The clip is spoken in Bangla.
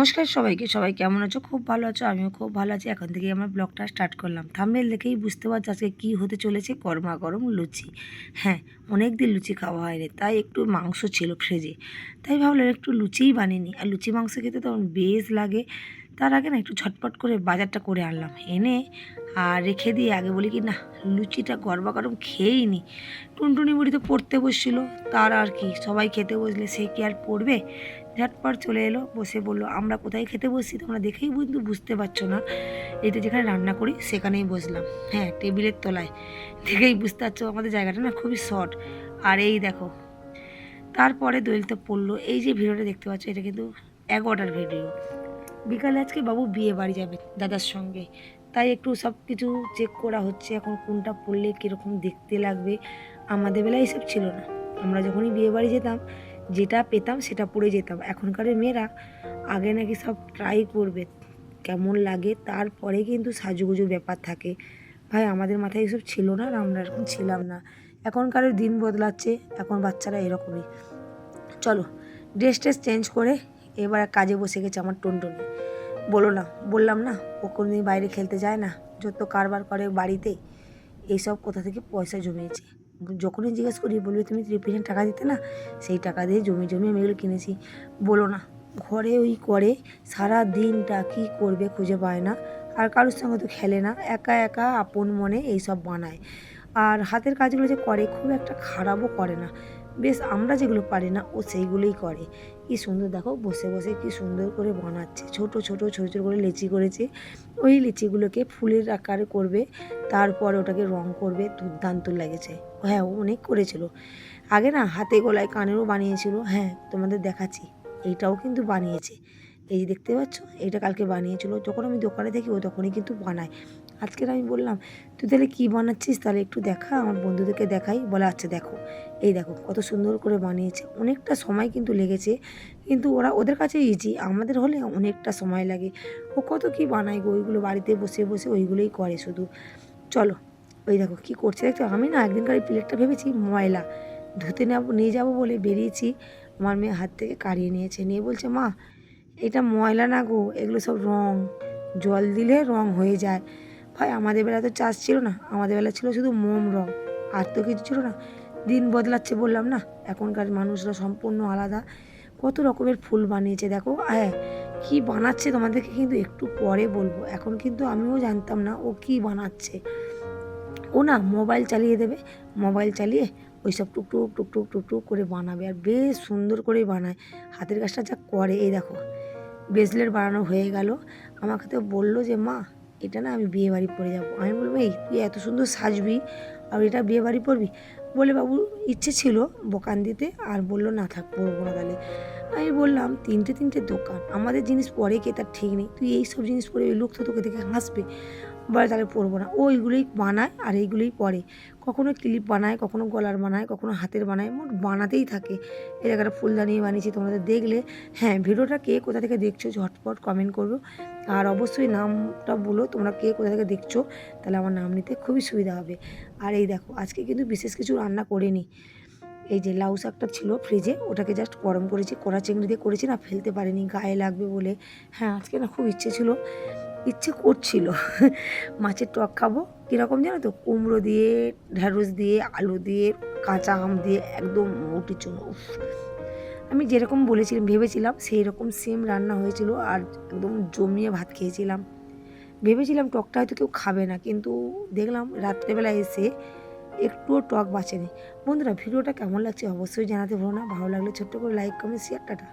নমস্কার সবাইকে। সবাই কেমন আছো? খুব ভালো আছো? আমিও খুব ভালো আছি। এখন থেকেই আমার ব্লগটা স্টার্ট করলাম। থাম্বনেল দেখেই বুঝতে পারছো আজকে কী হতে চলেছে। গরমাগরম লুচি। হ্যাঁ, অনেক দিন লুচি খাওয়া হয়নি, তাই একটু মাংস ছিল ফ্রিজে, তাই ভাবলাম একটু লুচিই বানিয়ে নিই। আর লুচি মাংস খেতে তখন বেশ লাগে। তার আগে না একটু ঝটপট করে বাজারটা করে আনলাম, এনে আর রেখে দিয়ে আগে বলি কি না, লুচিটা গরমাগরম খেয়েই নি। টুনটুনি বুড়ি তো পড়তে বসছিল, তার আর কি, সবাই খেতে বসলে সে কি আর পড়বে। ঝটপট চলে এলো, বসে বললো আমরা কোথায় খেতে বসছি তোমরা দেখেই কিন্তু বুঝতে পারছো না। এটা যেখানে রান্না করি সেখানেই বসলাম। হ্যাঁ, টেবিলের তলায়। দেখেই বুঝতে পারছো আমাদের জায়গাটা না খুবই শর্ট। আর এই দেখো, তারপরে দোলতে পড়লো। এই যে ভিডিওটা দেখতে পাচ্ছ, এটা কিন্তু 11টার ভিডিও। বিকালে আজকে বাবু বিয়ে বাড়ি যাবে দাদার সঙ্গে, তাই একটু সব কিছু চেক করা হচ্ছে এখন কোনটা পরলে কীরকম দেখতে লাগবে। আমাদের বেলায় এসব ছিল না। আমরা যখনই বিয়ে বাড়ি যেতাম, যেটা পেতাম সেটা পরে যেতাম। এখনকার মেয়েরা আগে নাকি সব ট্রাই করবে কেমন লাগে, তারপরে কিন্তু সাজুগুজুর ব্যাপার থাকে। ভাই, আমাদের মাথায় এসব ছিল না, আর আমরা এরকম ছিলাম না। এখনকার দিন বদলাচ্ছে, এখন বাচ্চারা এরকমই। চলো, ড্রেস ট্রেস চেঞ্জ করে এবার কাজে বসে গেছে আমার টুনটুনি। বললাম না, ও কোনোদিন বাইরে খেলতে যায় না, যত কারবার করে বাড়িতে। এইসব কোথা থেকে পয়সা জমিয়েছে। যখনই জিজ্ঞেস করি বলবে তুমি টিফিনের টাকা দিতে না, সেই টাকা দিয়ে জমি আমি এগুলো কিনেছি। বলো না, ঘরে ওই করে সারা দিনটা কী করবে খুঁজে পায় না। আর কারোর সঙ্গে তো খেলে না, একা একা আপন মনে এইসব বানায়। আর হাতের কাজগুলো যে করে খুব একটা খারাপও করে না, বেশ আমরা যেগুলো পারি না ও সেইগুলোই করে। কি সুন্দর দেখো, বসে বসে কি সুন্দর করে বানাচ্ছে। ছোট ছোট করে লিচি করেছে। ওই লিচিগুলোকে ফুলের আকারে করবে, তারপর ওটাকে রং করবে। দুর্দান্ত লেগেছে। হ্যাঁ, ও অনেক করেছিল। আগে না হাতে গলায় কানেরও বানিয়েছিল। হ্যাঁ, তোমাদের দেখাচ্ছি, এইটাও কিন্তু বানিয়েছে। এই যে দেখতে পাচ্ছ, এইটা কালকে বানিয়েছিল। যখন আমি দোকানে দেখি ও তখনই কিন্তু বানায়। আজকের আমি বললাম তুই তাহলে কী বানাচ্ছিস, তাহলে একটু দেখা, আমার বন্ধুদেরকে দেখাই। বলে আচ্ছা দেখো, এই দেখো কত সুন্দর করে বানিয়েছে। অনেকটা সময় কিন্তু লেগেছে, কিন্তু ওদের কাছে ইজি, আমাদের হলে অনেকটা সময় লাগে। ও কত কী বানায় গো, ওইগুলো বাড়িতে বসে বসে ওইগুলোই করে শুধু। চলো, ওই দেখো কী করছে দেখছো। আমি না একদিনকার এই প্লেটটা ভেবেছি ময়লা, ধুতে নিয়ে যাবো বলে বেরিয়েছি, আমার মেয়ে হাত থেকে কাড়িয়ে নিয়েছে, নিয়ে বলছে মা এটা ময়লা না গো, এগুলো সব রং, জল দিলে রং হয়ে যায়। ভাই, আমাদের বেলা তো চাষ ছিল না, আমাদের বেলা ছিল শুধু মোম রং, আর তো কিছু ছিল না। দিন বদলাচ্ছে বললাম না, এখনকার মানুষরা সম্পূর্ণ আলাদা। কত রকমের ফুল বানিয়েছে দেখো। হ্যাঁ, কী বানাচ্ছে তোমাদেরকে কিন্তু একটু পরে বলবো। এখন কিন্তু আমিও জানতাম না ও কী বানাচ্ছে। ও না মোবাইল চালিয়ে দেবে, মোবাইল চালিয়ে ওই সব টুকটুক টুকটুক টুকটুক করে বানাবে, আর বেশ সুন্দর করেই বানায়। হাতের কাজটা যা করে, এই দেখো ব্রেসলেট বানানো হয়ে গেল। আমাকে তো বললো যে মা এটা না আমি বিয়ে বাড়ি পরে যাবো। আমি বলবো এই তুই এত সুন্দর সাজবি আর এটা বিয়ে বাড়ি পরবি? বলে বাবু ইচ্ছে ছিল বকান দিতে, আর বললো না থাক পরবো না তাহলে। আমি বললাম তিনটে দোকান, আমাদের জিনিস পরে কে তার ঠিক নেই, তুই এই সব জিনিস পরে লোক তো তোকে দেখে হাসবে। বলে তাহলে পরবো না। ও এইগুলোই বানায় আর এইগুলোই পরে। কখনো ক্লিপ বানায়, কখনো গলার বানায়, কখনো হাতের বানায়, মোট বানাতেই থাকে। এই জায়গাটা ফুলদানি বানিয়েছি, তোমাদের দেখলে। হ্যাঁ, ভিডিওটা কে কোথা থেকে দেখছো ঝটপট কমেন্ট করো, আর অবশ্যই নামটা বলো তোমরা কে কোথা থেকে দেখছো, তাহলে আমার নাম নিতে খুবই সুবিধা হবে। আর এই দেখো আজকে কিন্তু বিশেষ কিছু রান্না করিনি। এই যে লাউ শাকটা ছিল ফ্রিজে, ওটাকে জাস্ট গরম করেছি, কড়া চিংড়ি দিয়ে করেছি না, ফেলতে পারিনি গায়ে লাগবে বলে। হ্যাঁ, আজকে না খুব ইচ্ছে করছিল মাছের টক খাবো। কীরকম জানো তো, কুমড়ো দিয়ে, ঢ্যাঁড়স দিয়ে, আলু দিয়ে, কাঁচা আম দিয়ে, একদম মুটি চুনো। আমি যেরকম ভেবেছিলাম সেই রকম সেম রান্না হয়েছিল, আর একদম জমিয়ে ভাত খেয়েছিলাম। ভেবেছিলাম টকটা হয়তো কেউ খাবে না, কিন্তু দেখলাম রাত্রেবেলা এসে একটুও টক বাঁচেনি। বন্ধুরা, ভিডিওটা কেমন লাগছে অবশ্যই জানাতে ভুলো না। ভালো লাগলে ছোট্ট করে লাইক, কমেন্ট, শেয়ার, টাটা।